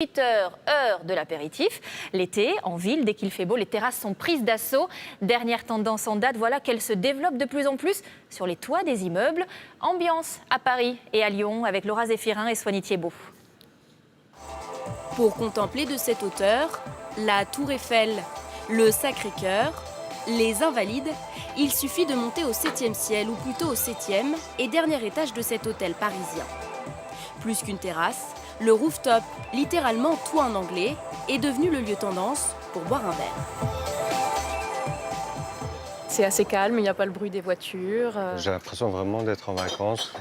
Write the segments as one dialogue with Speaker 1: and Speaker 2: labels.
Speaker 1: 8h, heure de l'apéritif. L'été, en ville, dès qu'il fait beau, les terrasses sont prises d'assaut. Dernière tendance en date, voilà qu'elles se développent de plus en plus sur les toits des immeubles. Ambiance à Paris et à Lyon avec Laura Zéphirin et Soigny Thiebaud.
Speaker 2: Pour contempler de cette hauteur, la Tour Eiffel, le Sacré-Cœur, les Invalides, il suffit de monter au 7e ciel ou plutôt au 7e et dernier étage de cet hôtel parisien. Plus qu'une terrasse, le rooftop, littéralement toit en anglais, est devenu le lieu tendance pour boire un verre.
Speaker 3: C'est assez calme, il n'y a pas le bruit des voitures.
Speaker 4: J'ai l'impression vraiment d'être en vacances.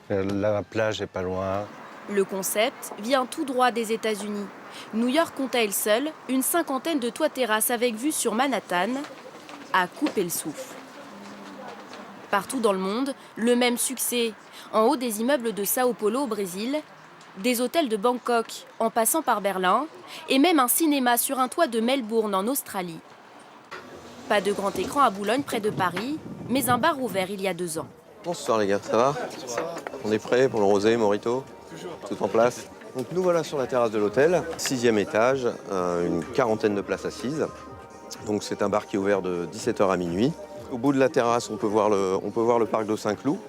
Speaker 4: La plage est pas loin.
Speaker 2: Le concept vient tout droit des États-Unis. New York compte à elle seule une cinquantaine de toits-terrasses avec vue sur Manhattan, à couper le souffle. Partout dans le monde, le même succès. En haut des immeubles de Sao Paulo au Brésil, des hôtels de Bangkok en passant par Berlin et même un cinéma sur un toit de Melbourne en Australie. Pas de grand écran à Boulogne près de Paris, mais un bar ouvert il y a 2 ans.
Speaker 5: Bonsoir les gars, ça va? On est prêts pour le rosé, Morito? Tout en place. Donc nous voilà sur la terrasse de l'hôtel, 6e étage, une quarantaine de places assises. Donc c'est un bar qui est ouvert de 17h à minuit. Au bout de la terrasse, on peut voir le parc de Saint-Cloud.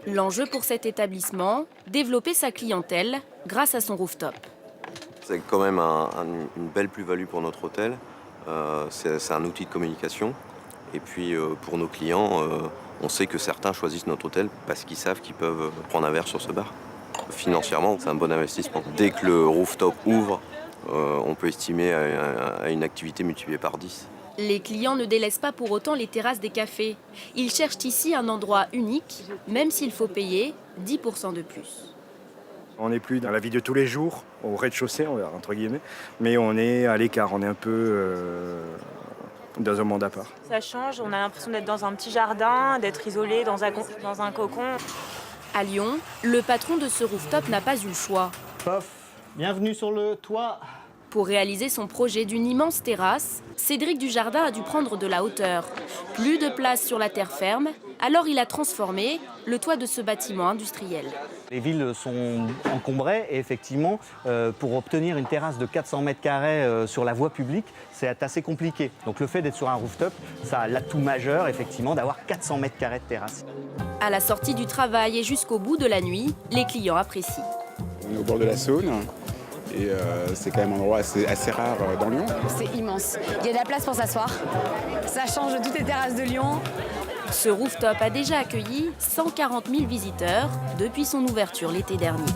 Speaker 2: L'enjeu pour cet établissement, développer sa clientèle grâce à son rooftop.
Speaker 5: C'est quand même une belle plus-value pour notre hôtel. C'est un outil de communication. Et puis pour nos clients, on sait que certains choisissent notre hôtel parce qu'ils savent qu'ils peuvent prendre un verre sur ce bar. Financièrement, c'est un bon investissement. Dès que le rooftop ouvre, on peut estimer à une activité multipliée par 10.
Speaker 2: Les clients ne délaissent pas pour autant les terrasses des cafés. Ils cherchent ici un endroit unique, même s'il faut payer 10% de plus.
Speaker 6: On n'est plus dans la vie de tous les jours, au rez-de-chaussée, entre guillemets, mais on est à l'écart, on est un peu dans un monde à part.
Speaker 7: Ça change, on a l'impression d'être dans un petit jardin, d'être isolé dans un cocon.
Speaker 2: À Lyon, le patron de ce rooftop n'a pas eu le choix.
Speaker 8: Pof, bienvenue sur le toit.
Speaker 2: Pour réaliser son projet d'une immense terrasse, Cédric Dujardin a dû prendre de la hauteur. Plus de place sur la terre ferme, alors il a transformé le toit de ce bâtiment industriel.
Speaker 8: Les villes sont encombrées et effectivement, pour obtenir une terrasse de 400 mètres carrés sur la voie publique, c'est assez compliqué. Donc le fait d'être sur un rooftop, ça a l'atout majeur effectivement d'avoir 400 mètres carrés de terrasse.
Speaker 2: À la sortie du travail et jusqu'au bout de la nuit, les clients apprécient.
Speaker 9: On est au bord de la Saône. Et c'est quand même un endroit assez rare dans Lyon.
Speaker 10: C'est immense. Il y a de la place pour s'asseoir. Ça change de toutes les terrasses de Lyon.
Speaker 2: Ce rooftop a déjà accueilli 140 000 visiteurs depuis son ouverture l'été dernier.